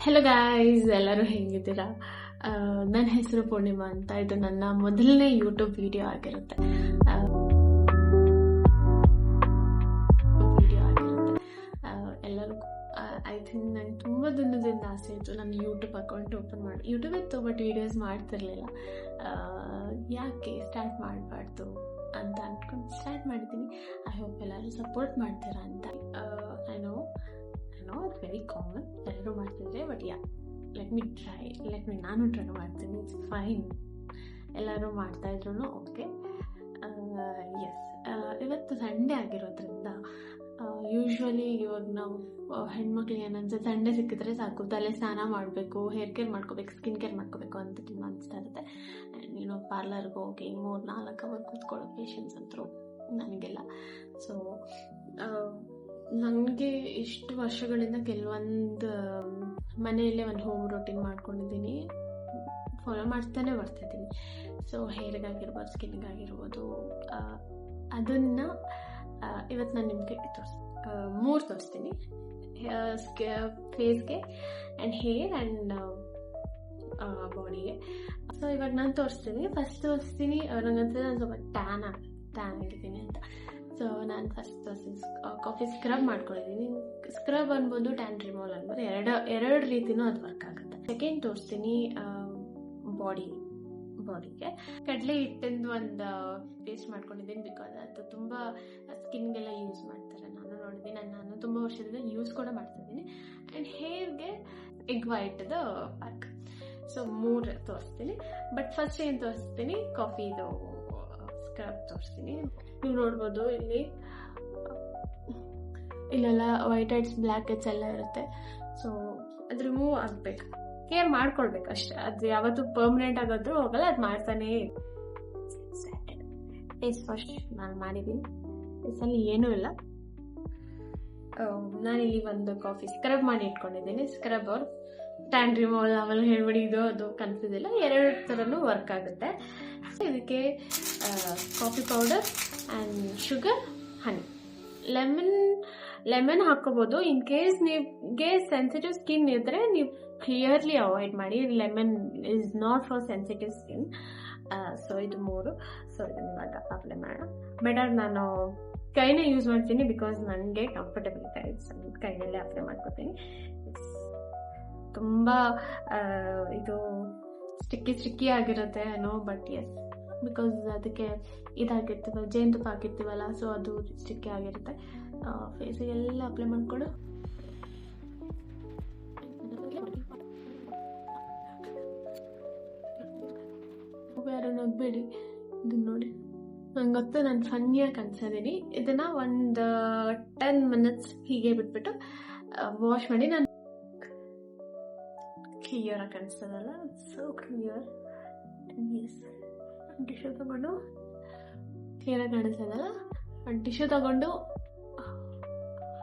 Hello guys, ಎಲ್ಲರೂ ಹೇಗಿದ್ದೀರಾ? ನನ್ನ ಹೆಸರು ಪೂರ್ಣಿಮಾ ಅಂತ. ಇದು ನನ್ನ ಮೊದಲನೇ ಯೂಟ್ಯೂಬ್ ವಿಡಿಯೋ ಆಗಿರುತ್ತೆ. ಎಲ್ಲರೂ ಐ ಥಿಂಕ್ ನಂಗೆ ತುಂಬ ದಿನದಿಂದ ಆಸೆ ಇತ್ತು ನನ್ನ ಯೂಟ್ಯೂಬ್ ಅಕೌಂಟ್ ಓಪನ್ ಮಾಡಿ. ಯೂಟ್ಯೂಬ್ ಇತ್ತು ಬಟ್ ವೀಡಿಯೋಸ್ ಮಾಡ್ತಿರ್ಲಿಲ್ಲ. ಯಾಕೆ ಸ್ಟಾರ್ಟ್ ಮಾಡಬಾರ್ದು ಅಂತ ಅಂದ್ಕೊಂಡು ಸ್ಟಾರ್ಟ್ ಮಾಡಿದ್ದೀನಿ. ಐ ಹೋಪ್ ಎಲ್ಲರೂ ಸಪೋರ್ಟ್ ಮಾಡ್ತೀರಾ ಅಂತ. I know it's very common, ಎಲ್ಲರೂ ಮಾಡ್ತಿದ್ರೆ, ಬಟ್ ನಾನು ಟ್ರೈ ಮಾಡ್ತೀನಿ. ಇಟ್ಸ್ ಫೈನ್, ಎಲ್ಲರೂ ಮಾಡ್ತಾಯಿದ್ರು ಓಕೆ. ಎಸ್, ಇವತ್ತು ಸಂಡೇ ಆಗಿರೋದ್ರಿಂದ ಯೂಶ್ವಲಿ ಇವಾಗ ನಾವು ಹೆಣ್ಮಕ್ಳಿಗೆ ಏನನ್ಸುತ್ತೆ, ಸಂಡೇ ಸಿಕ್ಕಿದ್ರೆ ಸಾಕು ತಲೆ ಸ್ನಾನ ಮಾಡಬೇಕು, ಹೇರ್ ಕೇರ್ ಮಾಡ್ಕೋಬೇಕು, ಸ್ಕಿನ್ ಕೇರ್ ಮಾಡ್ಕೋಬೇಕು ಅಂತ ತುಂಬ ಅನಿಸ್ತಾ ಇರುತ್ತೆ. ಆ್ಯಂಡ್ ಪಾರ್ಲರ್ಗೆ ಹೋಗಿ 3-4 ಅವರ್ ಕೂತ್ಕೊಳ್ಳೋ ಪೇಷನ್ಸ್ ಅಂತರೂ ನನಗೆಲ್ಲ. ಸೊ ನನಗೆ ಇಷ್ಟು ವರ್ಷಗಳಿಂದ ಕೆಲವೊಂದು ಮನೆಯಲ್ಲೇ ಒಂದು ಹೋಮ್ ರೂಟೀನ್ ಮಾಡ್ಕೊಂಡಿದ್ದೀನಿ, ಫಾಲೋ ಮಾಡ್ತಾನೆ ಬರ್ತಾಯಿದ್ದೀನಿ. ಸೊ ಹೇರ್ಗಾಗಿರ್ಬೋದು, ಸ್ಕಿನ್ಗಾಗಿರ್ಬೋದು, ಅದನ್ನು ಇವತ್ತು ನಾನು ನಿಮಗೆ 3 ತೋರಿಸ್ತೀನಿ. ಫೇಸ್ಗೆ ಆ್ಯಂಡ್ ಹೇರ್ ಆ್ಯಂಡ್ ಬಾಡಿಗೆ. ಸೊ ಇವಾಗ ನಾನು ಫಸ್ಟ್ ತೋರಿಸ್ತೀನಿ. ನಂಗನ್ಸಿದೆ ನಾನು ಸ್ವಲ್ಪ ಟ್ಯಾನ್ ಆಗಿದ್ದೀನಿ ಅಂತ. ಸೊ ನಾನು ಫಸ್ಟ್ ಕಾಫಿ ಸ್ಕ್ರಬ್ ಮಾಡ್ಕೊಂಡಿದ್ದೀನಿ. ಸ್ಕ್ರಬ್ ಅನ್ಬೋದು, ಟ್ಯಾನ್ ರಿಮೂವಲ್ ಅನ್ಬೋದು, ಎರಡು ರೀತಿನೂ ಅದು ವರ್ಕ್ ಆಗುತ್ತೆ. ಸೆಕೆಂಡ್ ತೋರಿಸ್ತೀನಿ ಬಾಡಿಗೆ ಕಡಲೆ ಹಿಟ್ಟಿಂದು ಒಂದು ಪೇಸ್ಟ್ ಮಾಡ್ಕೊಂಡಿದ್ದೀನಿ. ಬಿಕಾಸ್ ಅದು ತುಂಬ ಸ್ಕಿನ್ಗೆಲ್ಲ ಯೂಸ್ ಮಾಡ್ತಾರೆ, ನಾನು ನೋಡಿದ್ದೀನಿ, ನಾನು ತುಂಬ ವರ್ಷದಿಂದ ಯೂಸ್ ಕೂಡ ಮಾಡ್ತಾಯಿದ್ದೀನಿ. ಆ್ಯಂಡ್ ಹೇರ್ಗೆ ಎಗ್ ವೈಟ್ದು ಪ್ಯಾಕ್. ಸೊ 3 ತೋರಿಸ್ತೀನಿ. ಬಟ್ ಫಸ್ಟ್ ಏನು ತೋರಿಸ್ತೀನಿ, ಕಾಫಿದು ಸ್ಕ್ರಬ್ ತೋರಿಸ್ತೀನಿ. ನೀವು ನೋಡ್ಬೋದು ಇಲ್ಲೆಲ್ಲ ವೈಟ್ ಹೆಡ್ಸ್, ಬ್ಲ್ಯಾಕ್ ಹೆಡ್ಸ್ ಎಲ್ಲ ಇರುತ್ತೆ. ಸೊ ಅದು ರಿಮೂವ್ ಆಗಬೇಕು, ಕೇರ್ ಮಾಡ್ಕೊಳ್ಬೇಕು ಅಷ್ಟೇ. ಅದು ಯಾವತ್ತೂ ಪರ್ಮನೆಂಟ್ ಆಗೋದ್ರೂ ಹೋಗಲ್ಲ, ಅದು ಮಾಡ್ತಾನೇ. ಫೇಸ್ ವಾಶ್ ನಾನು ಮಾಡಿದ್ದೀನಿ. ಫೇಸಲ್ಲಿ ಏನೂ ಇಲ್ಲ. ನಾನಿಲ್ಲಿ ಒಂದು ಕಾಫಿ ಸ್ಕ್ರಬ್ ಮಾಡಿ ಇಟ್ಕೊಂಡಿದ್ದೀನಿ. ಸ್ಕ್ರಬ್ ಅವ್ರು ಟ್ಯಾನ್ ರಿಮೂವಲ್ ಆಮೇಲೆ ಹೇಳ್ಬಿಡಿ, ಅದು ಕನ್ಫ್ಯೂಸ್ ಇಲ್ಲ, 2 ಥರನೂ ವರ್ಕ್ ಆಗುತ್ತೆ. ಸೊ ಇದಕ್ಕೆ coffee powder and sugar, honey, lemon ಹಾಕೋಬೋದು. ಇನ್ ಕೇಸ್ ನಿಮಗೆ ಸೆನ್ಸಿಟಿವ್ ಸ್ಕಿನ್ ಇದ್ದರೆ ನೀವು ಕ್ಲಿಯರ್ಲಿ ಅವಾಯ್ಡ್ ಮಾಡಿ. Lemon is not for sensitive skin. So ಇದು 3. ಸೊ ಇದನ್ನು ಇವಾಗ ಅಪ್ಲೈ ಮಾಡೋಣ. ಬೆಟರ್ ನಾನು ಕೈನೇ ಯೂಸ್ ಮಾಡ್ತೀನಿ, ಬಿಕಾಸ್ ನನಗೆ ಕಂಫರ್ಟಬಲ್ ಕೈನಲ್ಲೇ ಅಪ್ಲೈ ಮಾಡ್ಕೊತೀನಿ. ತುಂಬ ಇದು ಸ್ಟಿಕ್ಕಿ ಆಗಿರುತ್ತೆ ಏನೋ, ಬಟ್ ಎಸ್, ಬಿಕಾಸ್ ಅದಕ್ಕೆ ಇದಾಗಿರ್ತೀವಲ್ಲ, ಜೇನುತುಪ್ಪ ಹಾಕಿರ್ತೀವಲ್ಲ, ಸೊ ಅದು ಸ್ಟಿಕ್ಕಿ ಆಗಿರುತ್ತೆ. ಫೇಸಿಗೆಲ್ಲ ಅಪ್ಲೈ ಮಾಡಿಕೊಂಡು ಯಾರು ನಗ್ಬೇಡಿ. ಇದನ್ನ ನೋಡಿ, ನಂಗೆ ಗೊತ್ತು ನಾನು ಫನ್ನಿಯಾಗಿ ಕಾಣಿಸಿದ್ದೀನಿ. ಇದನ್ನು ಒಂದು 10 ಮಿನಿಟ್ಸ್ ಹೀಗೆ ಬಿಟ್ಬಿಟ್ಟು ವಾಶ್ ಮಾಡಿ ನಾನು ಕ್ಲಿಯರಾಗಿ ಕಾಣಿಸ್ತದಲ್ಲ, ಸೊ ಕ್ಲಿಯರ್. ಎಸ್, ಟಿಶ್ಯೂ ತಗೊಂಡು ಕ್ಲಿಯರಾಗಿ ಕಾಣಿಸ್ತದಲ್ಲ, ಟಿಶ್ಯೂ ತಗೊಂಡು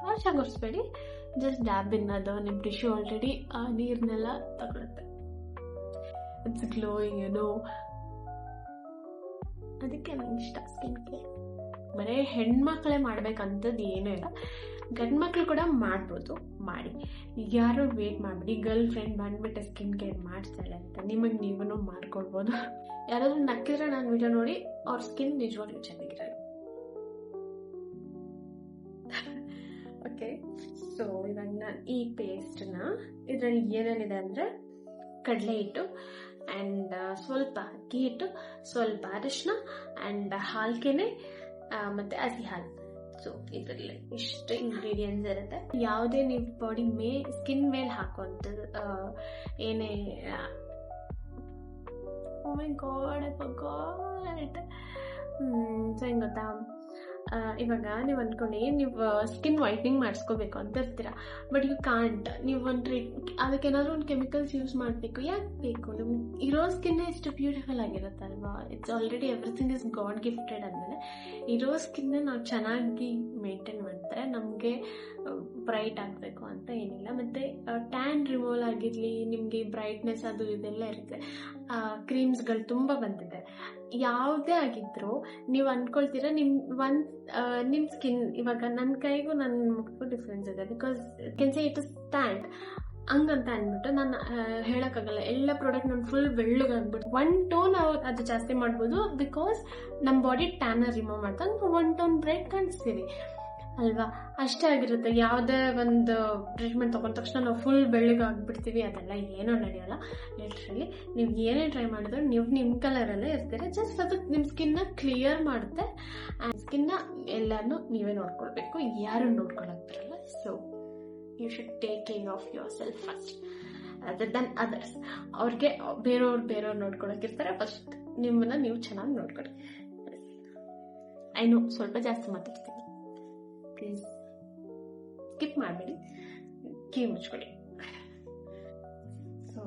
ಹಾರ್ಷಾಗಿ ಒರೆಸ್ಬೇಡಿ, ಜಸ್ಟ್ ಡ್ಯಾಬ್ ಅದು ನಿಮ್ಮ ಟಿಶ್ಯೂ ಆಲ್ರೆಡಿ ಆ ನೀರನ್ನೆಲ್ಲ ತಗೊಳುತ್ತೆ. ಇಟ್ಸ್ ಗ್ಲೋಯಿಂಗ್, ಅದಕ್ಕೆ ನಂಗೆ ಇಷ್ಟ ಸ್ಕಿನ್ ಕೇರ್. ಬರೀ ಹೆಣ್ಮಕ್ಳೇ ಮಾಡ್ಬೇಕಂತದ್ದು ಏನೂ ಇಲ್ಲ, ಗಂಡು ಮಕ್ಳು ಕೂಡ ಮಾಡ್ಬೋದು, ಮಾಡಿ. ಯಾರು ವೇಟ್ ಮಾಡಬೇಡಿ, ಗರ್ಲ್ ಫ್ರೆಂಡ್ ಬಂದ್ಬಿಟ್ಟು ಸ್ಕಿನ್ ಕೇರ್ ಮಾಡ್ತಾಳೆ ಅಂತ ನಿಮಗೆ ನೀವೂ ಮಾಡ್ಕೊಳ್ಬೋದು. ಯಾರಾದ್ರೂ ನಕ್ಕಿದ್ರೆ ನಾನು ವಿಡಿಯೋ ನೋಡಿ ಅವ್ರ ಸ್ಕಿನ್ ನಿಜವಾಗ್ಲೂ ಚೆನ್ನಾಗಿರಲ್ಲ. ಓಕೆ, ಸೊ ಇವಾಗ ನಾನು ಈ ಪೇಸ್ಟನ್ನ, ಇದರಲ್ಲಿ ಏನೇನಿದೆ ಅಂದರೆ ಕಡಲೆ ಹಿಟ್ಟು ಆ್ಯಂಡ್ ಸ್ವಲ್ಪ ಅಕ್ಕಿ ಹಿಟ್ಟು, ಸ್ವಲ್ಪ ಅರಿಶಿನ ಆ್ಯಂಡ್ ಹಾಲ್ಕೆನೆ ಮತ್ತು ಹಸಿ ಹಾಲು. ಸೊ ಇದರಲ್ಲಿ ಇಷ್ಟು ಇಂಗ್ರೀಡಿಯೆಂಟ್ಸ್ ಇರುತ್ತೆ. ಯಾವುದೇ ನೀವು ಬಾಡಿ ಸ್ಕಿನ್ ಮೇಲೆ ಹಾಕುವಂಥದ್ದು ಏನೇ. ಓ ಮೈ ಗಾಡ್, ಐ ಫರ್ಗಾಟ್. ಸೊ ಹೆಂಗೆ ಗೊತ್ತಾ, ಇವಾಗ ನೀವು ಅಂದ್ಕೊಂಡು ನೀವು ಸ್ಕಿನ್ ವೈಟ್ನಿಂಗ್ ಮಾಡಿಸ್ಕೋಬೇಕು ಅಂತ ಇರ್ತೀರಾ, ಬಟ್ ಯು ಕಾಂಟ್. ನೀವು ಅದಕ್ಕೇನಾದ್ರೂ ಒಂದು ಕೆಮಿಕಲ್ಸ್ ಯೂಸ್ ಮಾಡಬೇಕು. ಯಾಕೆ ಬೇಕು? ನಿಮ್ಗೆ ಇರೋ ಸ್ಕಿನ್ನೇ ಎಷ್ಟು ಬ್ಯೂಟಿಫುಲ್ ಆಗಿರುತ್ತಲ್ವಾ. It's already everything is God gifted ಅಂದಮೇಲೆ ಇರೋ ಸ್ಕಿನ್ನ ನಾವು ಚೆನ್ನಾಗಿ ಮೇಂಟೈನ್ ಮಾಡ್ತಾರೆ. ನಮಗೆ ಬ್ರೈಟ್ ಆಗಬೇಕು ಅಂತ ಏನಿಲ್ಲ. ಮತ್ತು ಟ್ಯಾನ್ ರಿಮೂವಲ್ ಆಗಿರಲಿ, ನಿಮಗೆ ಬ್ರೈಟ್ನೆಸ್ ಅದು ಇದೆಲ್ಲ ಇರುತ್ತೆ. ಕ್ರೀಮ್ಸ್ಗಳು ತುಂಬ ಬಂದಿದೆ. ಯಾವುದೇ ಆಗಿದ್ರು ನೀವು ಅಂದ್ಕೊಳ್ತೀರ ನಿಮ್ಮ ಸ್ಕಿನ್, ಇವಾಗ ನನ್ನ ಕೈಗೂ ನನ್ನ ಮುಖಕ್ಕೂ ಡಿಫ್ರೆನ್ಸ್ ಇದೆ. Because Ken say it is tan. ಹಂಗಂತ ಅಂದ್ಬಿಟ್ಟು ನಾನು ಹೇಳೋಕ್ಕಾಗಲ್ಲ. ಎಲ್ಲ ಪ್ರಾಡಕ್ಟ್ ನಾನು ಫುಲ್ ಬೆಳ್ಳಗಾಗ್ಬಿಟ್ಟು 1 ಟೋನ್ ಅದು ಜಾಸ್ತಿ ಮಾಡ್ಬೋದು, ಬಿಕಾಸ್ ನಮ್ಮ ಬಾಡಿ ಟ್ಯಾನರ್ ರಿಮೂವ್ ಮಾಡ್ಕೊಂಡು 1 ಟೋನ್ ಬ್ರೈಟ್ ಕಾಣಿಸ್ತೀವಿ ಅಲ್ವಾ. ಅಷ್ಟೇ ಆಗಿರುತ್ತೆ. ಯಾವುದೇ ಒಂದು ಟ್ರೀಟ್ಮೆಂಟ್ ತೊಗೊಂಡ ತಕ್ಷಣ ನಾವು ಫುಲ್ ಬೆಳ್ಳಗಾಗ್ಬಿಡ್ತೀವಿ, ಅದೆಲ್ಲ ಏನೂ ನಡೆಯೋಲ್ಲ. ಲಿಟ್ರಲಿ ನೀವು ಏನೇ ಟ್ರೈ ಮಾಡಿದ್ರು ನೀವು ನಿಮ್ಮ ಕಲರಲ್ಲೇ ಇರ್ತೀರ. ಜಸ್ಟ್ ಅದು ನಿಮ್ಮ ಸ್ಕಿನ್ನ ಕ್ಲಿಯರ್ ಮಾಡುತ್ತೆ. ಆ್ಯಂಡ್ ಸ್ಕಿನ್ನ ಎಲ್ಲನೂ ನೀವೇ ನೋಡ್ಕೊಳ್ಬೇಕು, ಯಾರು ನೋಡ್ಕೊಳಕ್ ಬರಲ್ಲ. So you should take care of yourself first other than others. ಅವ್ರಿಗೆ ಬೇರೆಯವ್ರು ನೋಡ್ಕೊಳಕ್ಕಿರ್ತಾರೆ, ಫಸ್ಟ್ ನಿಮ್ಮನ್ನ ನೀವು ಚೆನ್ನಾಗಿ ನೋಡ್ಕೊಳ್ಳಿ. ಐನು ಸ್ವಲ್ಪ ಜಾಸ್ತಿ ಮಾತಾಡ್ತೀನಿ, ಪ್ಲೀಸ್ ಸ್ಕಿಪ್ ಮಾಡಬೇಡಿ, ಕಿವಿ ಮುಚ್ಕೊಳ್ಳಿ. ಸೊ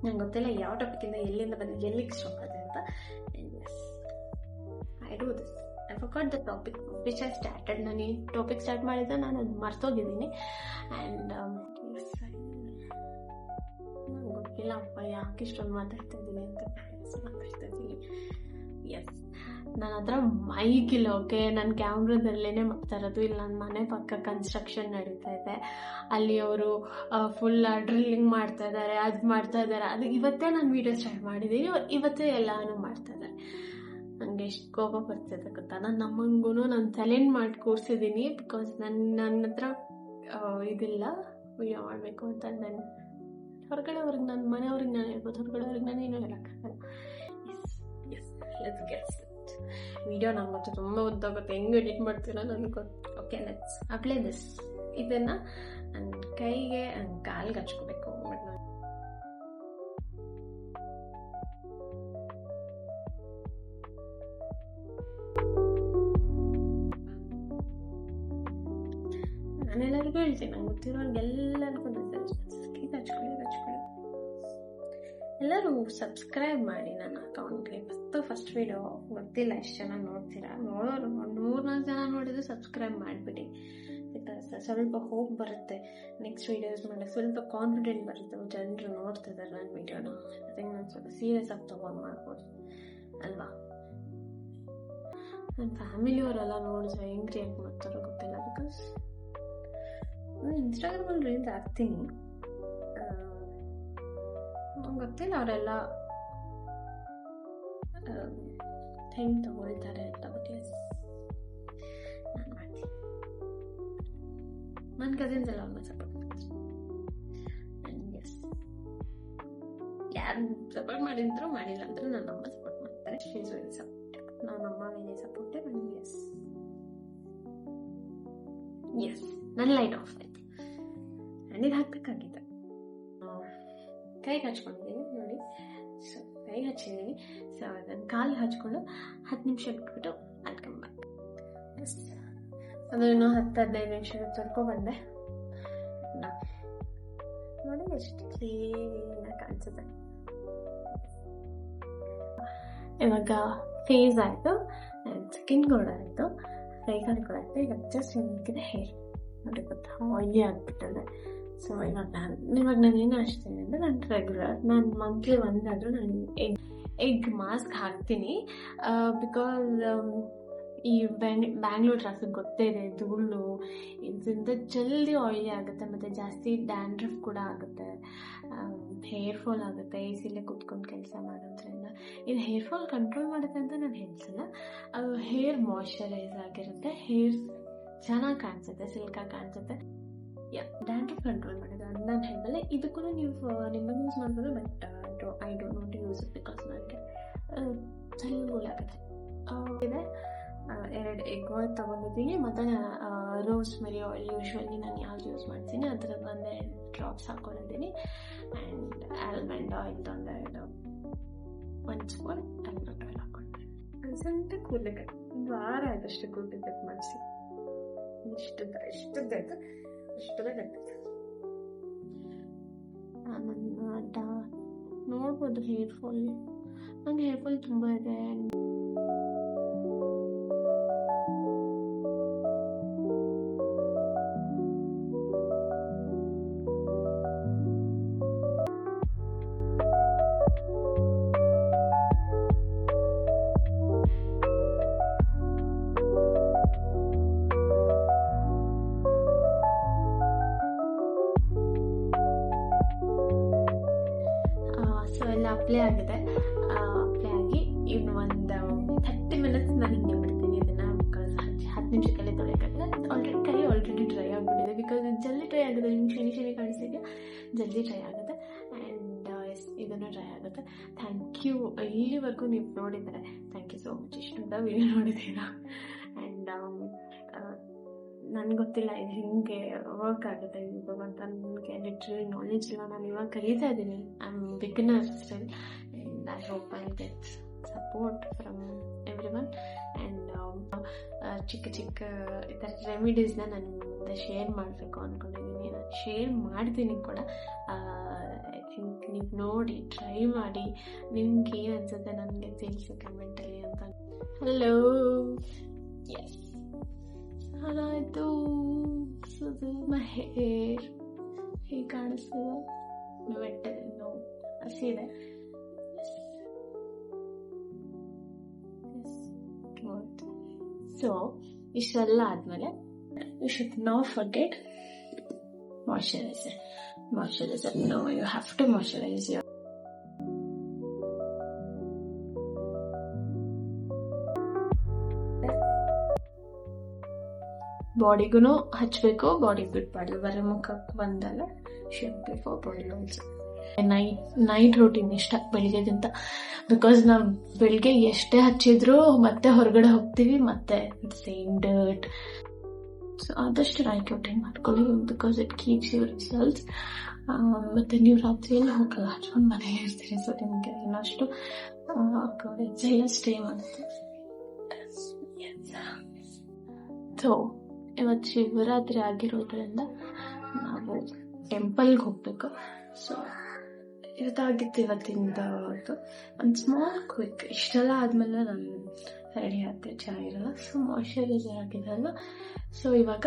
ನಂಗೆ ಗೊತ್ತಿಲ್ಲ ಯಾವ ಟಾಪಿಕಿಂದ ಎಲ್ಲಿಂದ ಬಂದು ಎಲ್ಲಿಗೆ ಸ್ಟಾಪ್ ಆಗಿದೆ ಅಂತ. I do this. I forgot the topic which I started. ನಾನು ಈ ಟಾಪಿಕ್ ಸ್ಟಾರ್ಟ್ ಮಾಡಿದ್ದೆ, ನಾನು ಅದು ಮರ್ತೋಗಿದ್ದೀನಿ. ಆ್ಯಂಡ್ ನಂಗೆ ಗೊತ್ತಿಲ್ಲ ಅಪ್ಪ ಯಾಕೆ ಇಷ್ಟೊಂದು ಮಾತಾಡ್ತಾ ಇದ್ದೀನಿ ಅಂತ. ಮಾತಾಡ್ತಾ ಇದ್ದೀನಿ, ಎಸ್. ನನ್ನ ಹತ್ರ ಮೈಕ್ ಇಲ್ಲ, ಓಕೆ. ನಾನು ಕ್ಯಾಮ್ರಾದಲ್ಲೇ ಮಾಡ್ತಾ ಇರೋದು. ಇಲ್ಲಿ ನನ್ನ ಮನೆ ಪಕ್ಕ ಕನ್ಸ್ಟ್ರಕ್ಷನ್ ನಡೀತಾ ಇದೆ, ಅಲ್ಲಿ ಅವರು ಫುಲ್ ಡ್ರಿಲ್ಲಿಂಗ್ ಮಾಡ್ತಾ ಇದ್ದಾರೆ, ಅದು ಮಾಡ್ತಾ ಇದ್ದಾರೆ. ಅದು ಇವತ್ತೇ ನಾನು ವೀಡಿಯೋ ಸ್ಟಾರ್ಟ್ ಮಾಡಿದ್ದೀನಿ, ಇವತ್ತೇ ಎಲ್ಲನೂ ಮಾಡ್ತಾ ಇದ್ದಾರೆ. ನನಗೆ ಎಷ್ಟು ಕೋಪ ಬರ್ತಿದೆ ಗೊತ್ತಾ. ನಾನು ನಮ್ಮಂಗೂ ನಾನು ಸೈಲೆಂಟ್ ಮಾಡಿ ಕೂರಿಸಿದ್ದೀನಿ, ಬಿಕಾಸ್ ನನ್ನ ಹತ್ರ ಇದಿಲ್ಲ ವೀಡಿಯೋ ಮಾಡಬೇಕು ಅಂತ. ನಾನು ಹೊರಗಡೆವ್ರಿಗೆ, ನನ್ನ ಮನೆಯವ್ರಿಗೆ ನಾನು ಹೇಳ್ಬೋದು, ಹೊರಗಡೆವ್ರಿಗೆ ನಾನು ಏನೂ ಹೇಳೋಕ್ಕಾಗಲ್ಲ. Yes let's get video. ನಂಗೆ ಗೊತ್ತು ತುಂಬ ಉದ್ದಾಗುತ್ತೆ, ಹೆಂಗೆ ಎಡಿಟ್ ಮಾಡ್ತೀರೋ ನನಗೆ ಗೊತ್ತು. Okay, let's apply this. ಇದನ್ನು ನನ್ನ ಕೈಗೆ ನನ್ನ ಕಾಲಿಗೆ ಹಚ್ಕೋಬೇಕು. ಬಟ್ ನಾನೆಲ್ಲರಿಗೂ ಹೇಳ್ತೀನಿ, ನಂಗೆ ಗೊತ್ತಿರೋರಿಗೆಲ್ಲರಿಗೂ ಇದು ಹಚ್ಕೊಳ್ಳಿ. ಎಲ್ಲರೂ ಸಬ್ಸ್ಕ್ರೈಬ್ ಮಾಡಿ ನನ್ನ ಅಕೌಂಟ್ಗೆ. ಫಸ್ಟ್ ವಿಡಿಯೋ ಗೊತ್ತಿಲ್ಲ ಎಷ್ಟು ಜನ ನೋಡ್ತೀರಾ, ನೋಡೋರು 3-4 ಜನ ನೋಡಿದ್ರೆ ಸಬ್ಸ್ಕ್ರೈಬ್ ಮಾಡಿಬಿಡಿ. ಬಿಕಾಸ್ ಸ್ವಲ್ಪ ಹೋಪ್ ಬರುತ್ತೆ ನೆಕ್ಸ್ಟ್ ವೀಡಿಯೋಸ್ ಮಾಡೋಕ್ಕೆ, ಸ್ವಲ್ಪ ಕಾನ್ಫಿಡೆಂಟ್ ಬರುತ್ತೆ. ಜನರು ನೋಡ್ತಿದ್ದಾರೆ ನನ್ನ ವೀಡಿಯೋನ, ಅದಕ್ಕೆ ನಾನು ಸ್ವಲ್ಪ ಸೀರಿಯಸ್ ಆಗಿ ತೊಗೊಂಡು ಮಾಡ್ಬೋದು ಅಲ್ವಾ. ನನ್ನ ಫ್ಯಾಮಿಲಿಯವರೆಲ್ಲ ನೋಡಿದ್ರೆ ಹೆಂಗೆ ರಿಯಾಕ್ಟ್ ಮಾಡ್ತಾರೋ ಗೊತ್ತಿಲ್ಲ. ಬಿಕಾಸ್ ನಾನು ಇನ್ಸ್ಟಾಗ್ರಾಮಲ್ಲಿ ರೀಲ್ಸ್ ಹಾಕ್ತೀನಿ, ನಂಗೆ ಗೊತ್ತಿಲ್ಲ ಅವರೆಲ್ಲ ಹೆಂಗೆ ತಗೊಳ್ತಾರೆ ಅಂತ. ಬಟ್ ಎಸ್, ನಾನು ಮಾಡ್ತೀನಿ. ನನ್ನ ಕಸಿನ್ಸ್ ಎಲ್ಲ ಅವ್ರನ್ನ ಸಪೋರ್ಟ್ ಮಾಡ್ತೀನಿ. ಎಸ್, ಯಾರು ಸಪೋರ್ಟ್ ಮಾಡಿದ್ರು ಮಾಡಿಲ್ಲ ಅಂದ್ರೆ ನನ್ನ ಅಮ್ಮ ಸಪೋರ್ಟ್ ಮಾಡ್ತಾರೆ. She is very supportive. ನನ್ನ ಅಮ್ಮ ವೆರಿ ಸಪೋರ್ಟಿವ್. ಆ್ಯಂಡ್ ಎಸ್ ನನ್ನ ಲೈಟ್ ಆಫ್ ಆಯ್ತು. ನನಗೆ ಹಾಕ್ಬೇಕಾಗಿದೆ. ಕೈಗೆ ಹಚ್ಕೊಂಡಿದ್ದೀನಿ ನೋಡಿ. ಸೊ ಕೈಗೆ ಹಚ್ಚಿದ್ದೀನಿ. ಸೊ ಅದನ್ನು ಕಾಲು ಹಚ್ಕೊಂಡು 10 ನಿಮಿಷ ಬಿಟ್ಬಿಟ್ಟು ಅಲ್ಕೊಂಬಂದೆ. ಎಸ್, ಅದು ಇನ್ನೂ 10-15 ನಿಮಿಷ ತೊಳ್ಕೊಬಂದೆ ನೋಡಿ. ಎಷ್ಟು ಕ್ಲೀನಾಗಿ ಕಾಣಿಸುತ್ತೆ. ಇವಾಗ ಫೇಸ್ ಆಯಿತು, ಸ್ಕಿನ್ ಕೂಡ ಆಯಿತು, ಕೈಕಾಲು ಕೂಡ ಆಯಿತು. ಈಗ ಜಸ್ಟ್ ಏನಿದೆ ಹೇರ್ ನೋಡಿ, ಗೊತ್ತಾ ಆಯಿಲಿ ಆಗಿಬಿಟ್ಟದೆ. ಸೊ ಇವಾಗ ನಾನು ಏನು ಅನಿಸ್ತೀನಿ ಅಂದರೆ, ನಾನು ಮಂತ್ಲಿ ಒಂದಾದರೂ ನಾನು ಎಗ್ ಮಾಸ್ಕ್ ಹಾಕ್ತೀನಿ. ಬಿಕಾಸ್ ಈ ಬ್ಯಾಂಗ್ಳೂರ್ ಟ್ರಾಫಿಕ್ ಗೊತ್ತೇ ಇದೆ, ಧೂಳು, ಇದರಿಂದ ಜಲ್ದಿ ಆಯಿಲಿ ಆಗುತ್ತೆ, ಮತ್ತು ಜಾಸ್ತಿ ಡ್ಯಾಂಡ್ರಫ್ ಕೂಡ ಆಗುತ್ತೆ, ಹೇರ್ ಫಾಲ್ ಆಗುತ್ತೆ ಎ ಸಿಲೇ ಕೂತ್ಕೊಂಡು ಕೆಲಸ ಮಾಡೋದ್ರಿಂದ. ಇದು ಹೇರ್ ಫಾಲ್ ಕಂಟ್ರೋಲ್ ಮಾಡುತ್ತೆ ಅಂತ ನಾನು ಹೇಳ್ತಿಲ್ಲ. ಹೇರ್ ಮಾಯ್ಶ್ಚರೈಸ್ ಆಗಿರುತ್ತೆ, ಹೇರ್ ಚೆನ್ನಾಗಿ ಕಾಣಿಸುತ್ತೆ, ಸಿಲ್ಕಾಗಿ ಕಾಣಿಸುತ್ತೆ. ಡ್ಯಾಂಡ್ರಫ್ ಕಂಟ್ರೋಲ್ ಮಾಡಿದೆ ಅದು ನಾನು ಹೇಳಬಲ್ಲೆ. ಇದು ಕೂಡ ನೀವು ನಿಮಗೆ ಯೂಸ್ ಮಾಡ್ಬೋದು, but I don't want to use it because ನನಗೆ ಆಗುತ್ತೆ. ಇದೆ 2 ಎಗ್ ಆಯಿಲ್ ತೊಗೊಂಡಿದ್ದೀನಿ, ಮತ್ತು ರೋಸ್ ಮೆರಿ ಆಯಿಲ್ ಯೂಶ್ವಲಿ ನಾನು ಯಾವ್ದು ಯೂಸ್ ಮಾಡ್ತೀನಿ ಅದ್ರದ್ದು 1 ಡ್ರಾಪ್ಸ್ ಹಾಕೊಂಡಿದ್ದೀನಿ. ಆ್ಯಂಡ್ ಆಲ್ಮಂಡ್ ಆಯಿಲ್ ಒಂದು 1 ಸ್ಪೂನ್ ಆಲ್ಮಂಡ್ ಆಯಿಲ್ ಹಾಕೊಂಡಿದ್ದೀನಿ. ಸಣ್ಣ ಕೂದಲಿಗೆ 1 ವಾರ ಆಯ್ತಷ್ಟು ಕೂದಲು ಕಟ್ ಮಾಡಿಸಿ. ಇಷ್ಟದ್ದಾಯ್ತು. ನೋಡ್ಬೋದು ಹೇರ್ ಫಾಲ್. ನಂಗೆ ಹೇರ್ ಫಾಲ್ ತುಂಬ ಇದೆ. ಪ್ಲೇ ಆಗಿದೆ. ಪ್ಲೇ ಆಗಿ ಇನ್ನು ಒಂದು 30 ಮಿನಿಟ್ಸ್ ನಾನು ಹಿಂಗೆ ಬಿಡ್ತೀನಿ ಇದನ್ನು. ಬಿಕಾಸ್ 10 ನಿಮಿಷಕ್ಕೆಲ್ಲ ತೊಳೆಯೋಕ್ಕಾಗಲ್ಲ. ಆಲ್ರೆಡಿ ಡ್ರೈ ಆಗಿಬಿಟ್ಟಿದೆ. ಬಿಕಾಸ್ ಇದು ಜಲ್ದಿ ಡ್ರೈ ಆಗುತ್ತೆ. ನಿಮ್ಗೆ ಶನಿ ಕಾಣಿಸ್ತಿದ್ಯಾ, ಜಲ್ದಿ ಡ್ರೈ ಆಗುತ್ತೆ. ಆ್ಯಂಡ್ ಇದನ್ನು ಡ್ರೈ ಆಗುತ್ತೆ. ಥ್ಯಾಂಕ್ ಯು, ಇಲ್ಲಿವರೆಗೂ ನೀವು ನೋಡಿದರೆ ಥ್ಯಾಂಕ್ ಯು ಸೋ ಮಚ್. ಇಷ್ಟೊಂದ ವಿಡಿಯೋ ನೋಡಿದ್ದೀರಾ. ಆ್ಯಂಡ್ ನನಗೆ ಗೊತ್ತಿಲ್ಲ ಇದು ಹಿಂಗೆ ವರ್ಕ್ ಆಗುತ್ತೆ ಯೂಟ್ಯೂಬ್ ಅಂತ. ನನಗೆ ಲಿಟ್ರಲಿ ನಾಲೆಜ್ ಇಲ್ಲ. ನಾನು ಇವಾಗ ಕಲಿತಾ ಇದ್ದೀನಿ. I am beginner still. And I hope I get support from every one. And ಚಿಕ್ಕ ಈ ಥರ ರೆಮಿಡೀಸ್ನ ನಾನು ಮುಂದೆ ಶೇರ್ ಮಾಡಬೇಕು ಅಂದ್ಕೊಂಡಿದ್ದೀನಿ. ನಾನು ಶೇರ್ ಮಾಡ್ತೀನಿ ಕೂಡ. ಐ ಥಿಂಕ್ ನೀವು ನೋಡಿ ಟ್ರೈ ಮಾಡಿ ನಿಮ್ಗೆ ಏನು ಅನ್ಸುತ್ತೆ ನನಗೆ ತಿಳಿಸಿ ಕಮೆಂಟಲ್ಲಿ ಅಂತ. ಹಲೋ, ಎಸ್ ಹಾಗಾಯಿತು. ಮೈ ಹೇರ್ ಹೀಗೆ ಕಾಣಿಸ್ತದೆ. ವೆಟ್ಟಲ್ಲಿ ಹಸಿದೆ. ಸೊ ಇಷ್ಟೆಲ್ಲ ಆದಮೇಲೆ you should not forget moisturizer. No, you have to moisturize your ಬಾಡಿಗೂ ಹಚ್ಚಬೇಕು. ಬಾಡಿಗೆ ಬಿಟ್ಬಾರ್ದು, ಬರೀ ಮುಖಕ್ಕೆ ಬಂದಲ್ಲ. Should be for body also. Night routine ಇಷ್ಟ ಬೆಳಿಗ್ಗೆಗಿಂತ. ಬಿಕಾಸ್ ನಾವು ಬೆಳಿಗ್ಗೆ ಎಷ್ಟೇ ಹಚ್ಚಿದ್ರು ಮತ್ತೆ ಹೊರಗಡೆ ಹೋಗ್ತೀವಿ, ಮತ್ತೆ ಸೇಮ್ ಡರ್ಟ್. ಸೊ ಆದಷ್ಟು ನೈಟ್ ರೂಟೀನ್ ಮಾಡ್ಕೊಳ್ಳಿ. Because it keeps your results. ಮತ್ತು ನೀವು ರಾತ್ರಿ ಎಲ್ಲ ಹೋಗಲ್ಲ, ಹಚ್ಕೊಂಡು ಮನೆಗೆ ಇರ್ತೀರಿ. ಸೊ ನಿಮಗೆ ಇನ್ನಷ್ಟು ಎಲ್ಲ ಸ್ಟೇ ಮಾಡುತ್ತೆ. ಸೊ ಇವತ್ತು ಶಿವರಾತ್ರಿ ಆಗಿರೋದ್ರಿಂದ ನಾವು ಟೆಂಪಲ್ಗೆ ಹೋಗ್ಬೇಕು. ಸೊ ಇದಾಗಿತ್ತು ಇವತ್ತಿಂದ. ಒಂದು ಸ್ಮಾಲ್ ಕ್ವಿಕ್. ಇಷ್ಟೆಲ್ಲ ಆದಮೇಲೆ ನಾನು ರೆಡಿ ಆಗ್ತೇವೆ, ಚೆನ್ನಾಗಿರಲ್ಲ. ಸೊ ಮಾಯ್ಶ್ಚರೈಸರ್ ಆಗಿದೆಲ್ಲ. ಸೊ ಇವಾಗ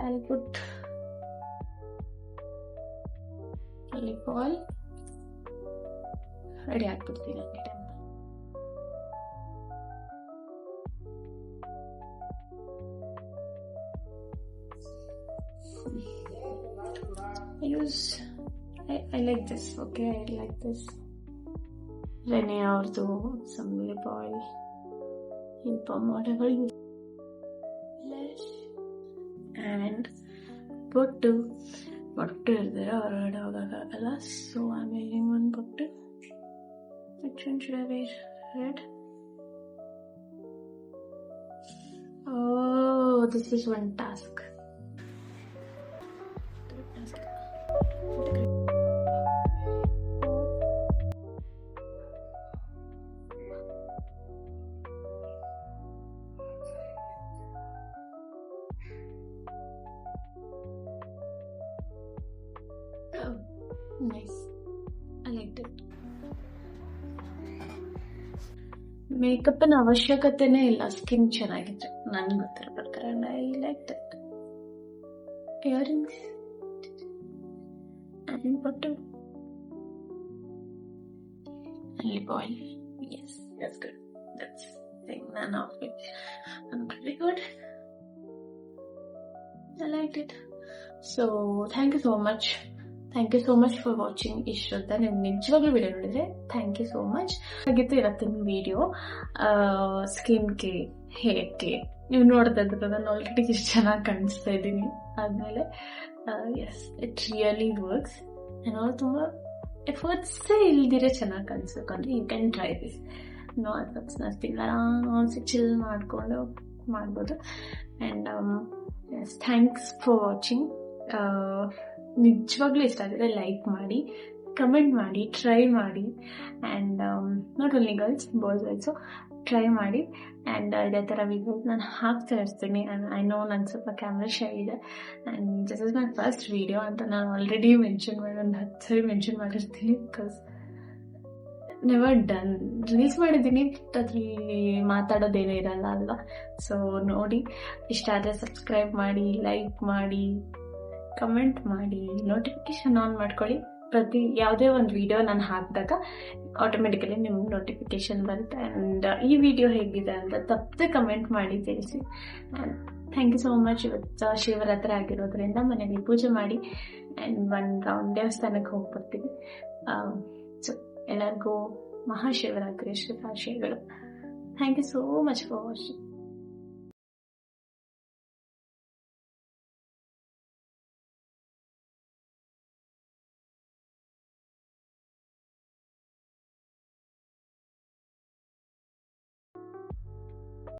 I put lip oil. Ready ಆಗ್ಬಿಡ್ತೀನಿ ನನಗೆ temple. I like this, okay? I like this. Rene ಅವ್ರದ್ದು some lip oil, lip balm, whatever you blush and ಬೊಟ್ಟು ಇರ್ತಾರೆ ಹೊರಗಡೆ ಹೋಗೋಕ್ಕಾಗಲ್ಲ. ಸೊ I'm wearing one ಬೊಟ್ಟು. Which one should I wear? Red? Oh, this is one task. Oh, nice. I liked it. ಮೇಕಪ್ನ ಅವಶ್ಯಕತೆನೇ ಇಲ್ಲ, skin ಚೆನ್ನಾಗಿದ್ರೆ. ನನ್ಗೆ ಗೊತ್ತಿರೋ ಪ್ರಕಾರ I like that. Earrings and bottom and lip oil. Yes, that's good. That's thing. None of it. I'm pretty good. I liked it. So thank you so much. Thank you so much for watching. ಇಷ್ಟೊತ್ತ ನೀವು ನಿಜವಾಗ್ಲೂ video ನೋಡಿದ್ರೆ thank you so much. ಹಾಗಿತ್ತು ಇವತ್ತಿನ video. Skin care, hair care ನೀವು ನೋಡ್ತಿದ್ರೆ ನಾನು already ಇಷ್ಟು ಚೆನ್ನಾಗಿ ಕಾಣಿಸ್ತಾ ಇದ್ದೀನಿ. ಆದ್ಮೇಲೆ ಎಸ್, ಇಟ್ ರಿಯಲಿ ವರ್ಕ್ಸ್. ನಾವು ತುಂಬ ಎಫರ್ಟ್ಸೇ ಇಲ್ದಿರೆ ಚೆನ್ನಾಗಿ ಕಾಣಿಸ್ಬೇಕು ಅಂದರೆ you can try this. No efforts nothing. ಆರಾಮ್ಸೆ ಚಿಲ್ ಮಾಡಿಕೊಂಡು ಮಾಡ್ಬೋದು. And yes, thanks for watching. ನಿಜವಾಗ್ಲೂ ಇಷ್ಟ ಆಗಿದೆ ಲೈಕ್ ಮಾಡಿ, ಕಮೆಂಟ್ ಮಾಡಿ, ಟ್ರೈ ಮಾಡಿ. And not only girls, boys also try ಮಾಡಿ. ಆ್ಯಂಡ್ ಇದೇ ಥರ ವಿಡಿಯೋಸ್ ನಾನು ಹಾಕ್ತಾ ಇರ್ತೀನಿ. ಆ್ಯಂಡ್ ಐ ನೋ ನನ್ನ ಸ್ವಲ್ಪ ಕ್ಯಾಮ್ರಾ ಶೈ ಇದೆ. And this is my first video ಅಂತ ನಾನು ಆಲ್ರೆಡಿ ಮೆನ್ಷನ್ ಮಾಡಿ ಒಂದು 10 ಸರಿ ಮೆನ್ಷನ್ ಮಾಡಿರ್ತೀನಿ. Because never done. ರೀಲ್ಸ್ ಮಾಡಿದ್ದೀನಿ, ಅದ್ರಲ್ಲಿ ಮಾತಾಡೋದೇನೂ ಇರಲ್ಲ ಅಲ್ವಾ. ಸೊ ನೋಡಿ, ಇಷ್ಟ ಆದರೆ ಸಬ್ಸ್ಕ್ರೈಬ್ ಮಾಡಿ, ಲೈಕ್ ಮಾಡಿ, ಕಮೆಂಟ್ ಮಾಡಿ, ನೋಟಿಫಿಕೇಶನ್ ಆನ್ ಮಾಡ್ಕೊಳ್ಳಿ. ಯಾವುದೇ ಒಂದು ವಿಡಿಯೋ ನಾನು ಹಾಕಿದಾಗ ಆಟೋಮೆಟಿಕಲಿ ನಿಮ್ಗೆ ನೋಟಿಫಿಕೇಶನ್ ಬರುತ್ತೆ. ಆ್ಯಂಡ್ ಈ ವಿಡಿಯೋ ಹೇಗಿದೆ ಅಂತ ತಪ್ಪದೆ ಕಮೆಂಟ್ ಮಾಡಿ ತಿಳಿಸಿ. And thank you so much. ಇವತ್ತು ಶಿವರಾತ್ರಿ ಆಗಿರೋದ್ರಿಂದ ಮನೆಯಲ್ಲಿ ಪೂಜೆ ಮಾಡಿ ಆ್ಯಂಡ್ ಒಂದು ರೌಂಡ್ ದೇವಸ್ಥಾನಕ್ಕೆ ಹೋಗಿ ಬರ್ತೀವಿ. ಸೊ ಎಲ್ಲರಿಗೂ ಮಹಾಶಿವರಾತ್ರಿ ಶುಭಾಶಯಗಳು. Thank you so much for watching.